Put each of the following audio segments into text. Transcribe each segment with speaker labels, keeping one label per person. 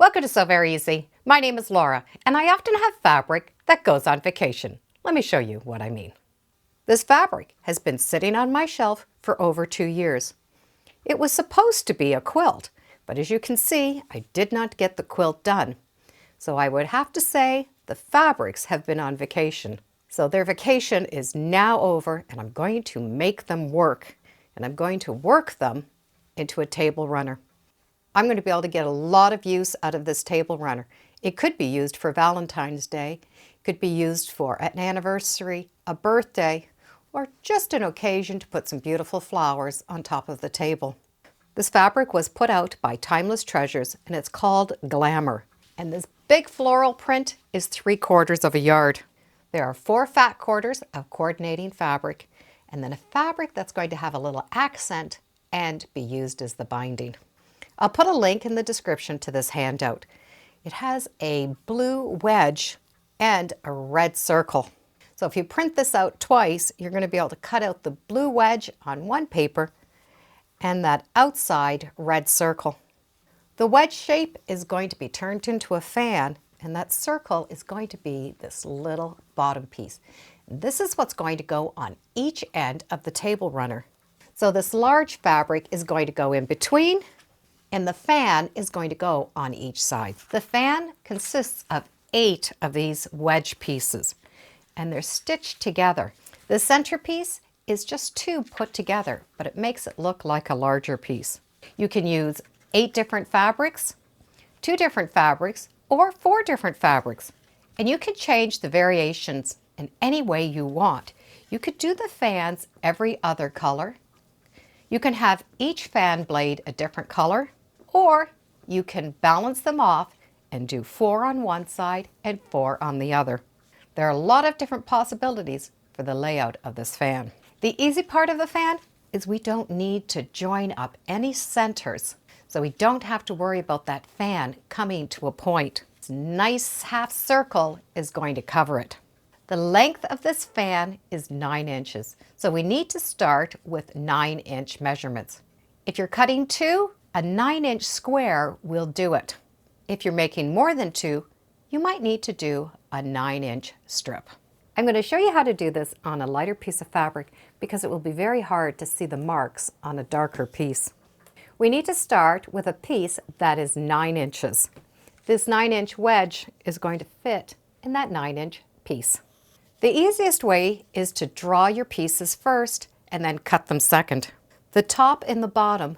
Speaker 1: Welcome to So Very Easy. My name is Laura, and I often have fabric that goes on vacation. Let me show you what I mean. This fabric has been sitting on my shelf for over 2 years. It was supposed to be a quilt, but as you can see, I did not get the quilt done. So I would have to say the fabrics have been on vacation. So their vacation is now over, and I'm going to make them work. And I'm going to work them into a table runner. I'm going to be able to get a lot of use out of this table runner. It could be used for Valentine's Day, it could be used for an anniversary, a birthday, or just an occasion to put some beautiful flowers on top of the table. This fabric was put out by Timeless Treasures, and it's called Glamour. And this big floral print is 3/4 of a yard. There are 4 fat quarters of coordinating fabric, and then a fabric that's going to have a little accent and be used as the binding. I'll put a link in the description to this handout. It has a blue wedge and a red circle. So if you print this out twice, you're going to be able to cut out the blue wedge on one paper and that outside red circle. The wedge shape is going to be turned into a fan, and that circle is going to be this little bottom piece. This is what's going to go on each end of the table runner. So this large fabric is going to go in between, and the fan is going to go on each side. The fan consists of 8 of these wedge pieces, and they're stitched together. The centerpiece is just 2 put together, but it makes it look like a larger piece. You can use 8 different fabrics, 2 different fabrics, or 4 different fabrics. And you can change the variations in any way you want. You could do the fans every other color. You can have each fan blade a different color, or you can balance them off and do 4 on one side and 4 on the other. There are a lot of different possibilities for the layout of this fan. The easy part of the fan is we don't need to join up any centers, so we don't have to worry about that fan coming to a point. This nice half circle is going to cover it. The length of this fan is 9 inches, so we need to start with 9-inch measurements. If you're cutting 2, a 9-inch square will do it. If you're making more than 2, you might need to do a 9-inch strip. I'm going to show you how to do this on a lighter piece of fabric because it will be very hard to see the marks on a darker piece. We need to start with a piece that is 9 inches. This 9-inch wedge is going to fit in that 9-inch piece. The easiest way is to draw your pieces first and then cut them second. The top and the bottom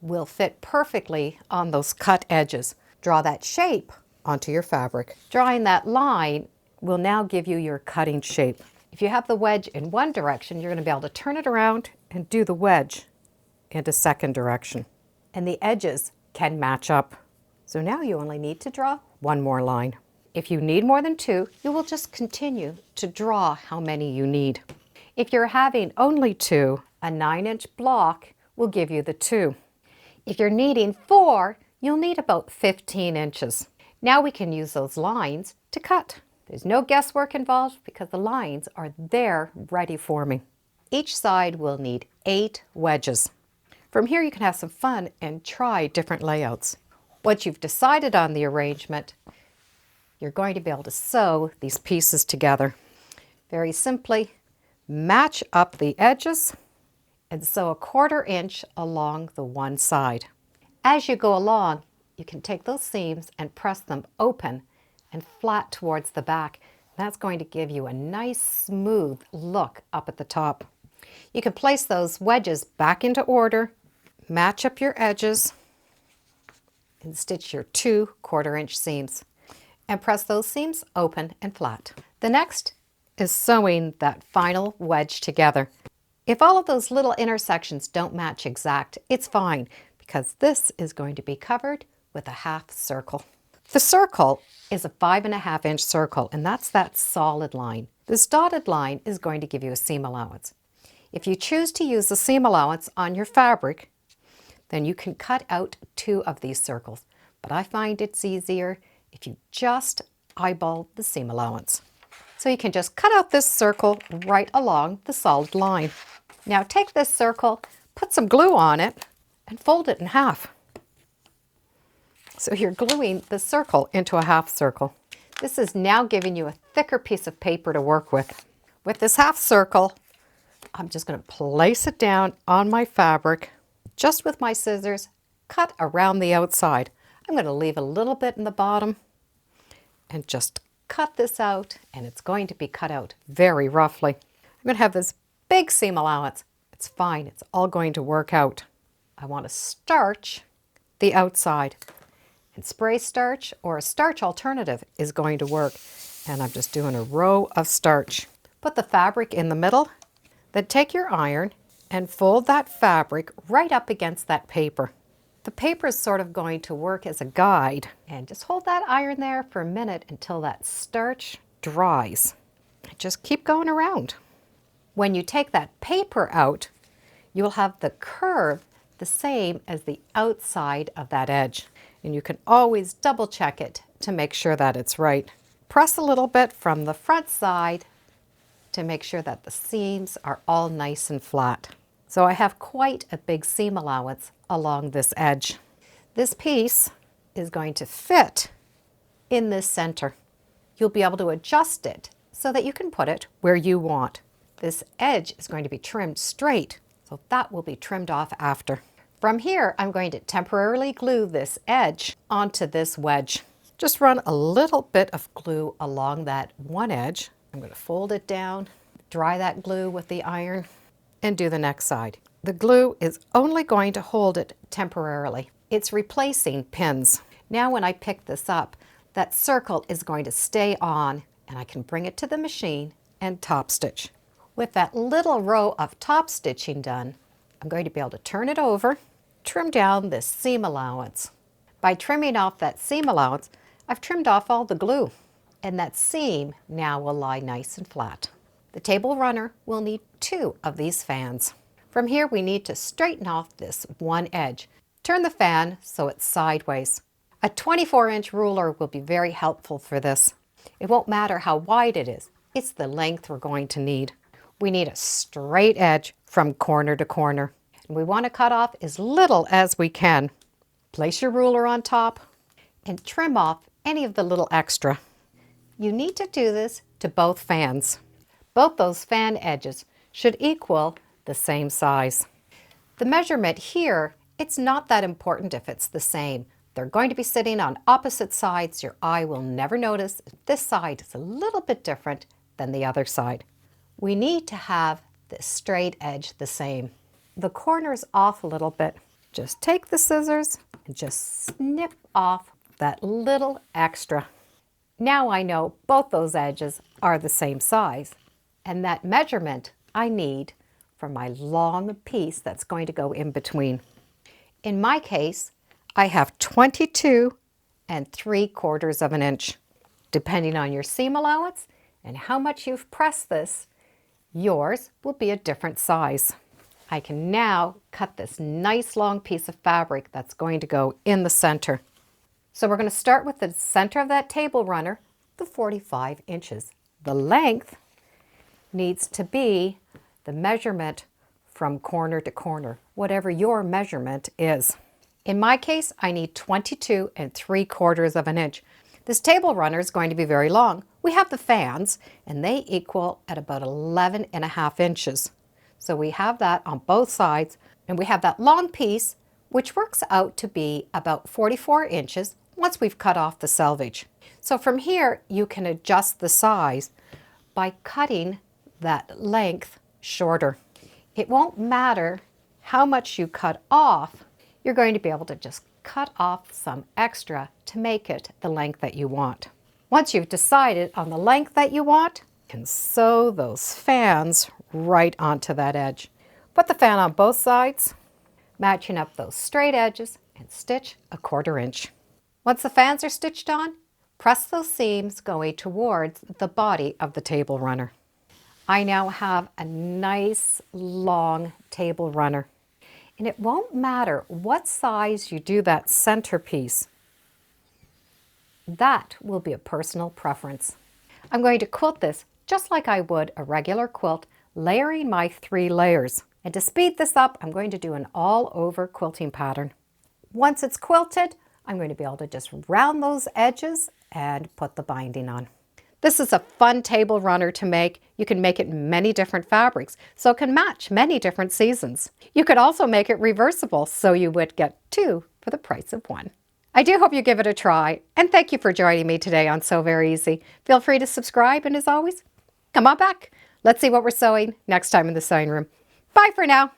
Speaker 1: will fit perfectly on those cut edges. Draw that shape onto your fabric. Drawing that line will now give you your cutting shape. If you have the wedge in one direction, you're going to be able to turn it around and do the wedge in a second direction. And the edges can match up. So now you only need to draw 1 more line. If you need more than 2, you will just continue to draw how many you need. If you're having only 2, a 9-inch block will give you the 2. If you're needing 4, you'll need about 15 inches. Now we can use those lines to cut. There's no guesswork involved because the lines are there ready for me. Each side will need 8 wedges. From here you can have some fun and try different layouts. Once you've decided on the arrangement, you're going to be able to sew these pieces together. Very simply, match up the edges and sew a 1/4 inch along the one side. As you go along, you can take those seams and press them open and flat towards the back. That's going to give you a nice smooth look up at the top. You can place those wedges back into order, match up your edges, and stitch your 2 1/4 inch seams. And press those seams open and flat. The next is sewing that final wedge together. If all of those little intersections don't match exact, it's fine because this is going to be covered with a half circle. The circle is a 5.5 inch circle, and that's that solid line. This dotted line is going to give you a seam allowance. If you choose to use the seam allowance on your fabric, then you can cut out 2 of these circles. But I find it's easier if you just eyeball the seam allowance. So you can just cut out this circle right along the solid line. Now take this circle, put some glue on it, and fold it in half. So you're gluing the circle into a half circle. This is now giving you a thicker piece of paper to work with. With this half circle, I'm just going to place it down on my fabric, just with my scissors, cut around the outside. I'm going to leave a little bit in the bottom and just cut this out, and it's going to be cut out very roughly. I'm going to have this big seam allowance. It's fine, it's all going to work out. I want to starch the outside, and spray starch or a starch alternative is going to work. And I'm just doing a row of starch. Put the fabric in the middle, then take your iron and fold that fabric right up against that paper. The paper is sort of going to work as a guide, and just hold that iron there for a minute until that starch dries. Just keep going around. When you take that paper out, you'll have the curve the same as the outside of that edge. And you can always double check it to make sure that it's right. Press a little bit from the front side to make sure that the seams are all nice and flat. So I have quite a big seam allowance along this edge. This piece is going to fit in this center. You'll be able to adjust it so that you can put it where you want. This edge is going to be trimmed straight, so that will be trimmed off after. From here, I'm going to temporarily glue this edge onto this wedge. Just run a little bit of glue along that one edge. I'm going to fold it down, dry that glue with the iron, and do the next side. The glue is only going to hold it temporarily. It's replacing pins. Now when I pick this up, that circle is going to stay on, and I can bring it to the machine and top stitch. With that little row of top stitching done, I'm going to be able to turn it over, trim down this seam allowance. By trimming off that seam allowance, I've trimmed off all the glue, and that seam now will lie nice and flat. The table runner will need 2 of these fans. From here, we need to straighten off this one edge. Turn the fan so it's sideways. A 24-inch ruler will be very helpful for this. It won't matter how wide it is, it's the length we're going to need. We need a straight edge from corner to corner. And we want to cut off as little as we can. Place your ruler on top and trim off any of the little extra. You need to do this to both fans. Both those fan edges should equal the same size. The measurement here, it's not that important if it's the same. They're going to be sitting on opposite sides. Your eye will never notice if this side is a little bit different than the other side. We need to have this straight edge the same. The corners off a little bit. Just take the scissors and just snip off that little extra. Now I know both those edges are the same size, and that measurement I need for my long piece that's going to go in between. In my case, I have 22 3/4 of an inch. Depending on your seam allowance and how much you've pressed this, yours will be a different size. I can now cut this nice long piece of fabric that's going to go in the center. So we're going to start with the center of that table runner, the 45 inches. The length needs to be the measurement from corner to corner, whatever your measurement is. In my case, I need 22 3/4 of an inch. This table runner is going to be very long. We have the fans, and they equal at about 11.5 inches. So we have that on both sides, and we have that long piece, which works out to be about 44 inches once we've cut off the selvage. So from here, you can adjust the size by cutting that length shorter. It won't matter how much you cut off. You're going to be able to just cut off some extra to make it the length that you want. Once you've decided on the length that you want, you can sew those fans right onto that edge. Put the fan on both sides, matching up those straight edges, and stitch a 1/4 inch. Once the fans are stitched on, press those seams going towards the body of the table runner. I now have a nice long table runner. And it won't matter what size you do that centerpiece. That will be a personal preference. I'm going to quilt this just like I would a regular quilt, layering my 3 layers. And to speed this up, I'm going to do an all-over quilting pattern. Once it's quilted, I'm going to be able to just round those edges and put the binding on. This is a fun table runner to make. You can make it in many different fabrics, so it can match many different seasons. You could also make it reversible, so you would get 2 for the price of 1. I do hope you give it a try, and thank you for joining me today on Sew Very Easy. Feel free to subscribe, and as always, come on back. Let's see what we're sewing next time in the sewing room. Bye for now.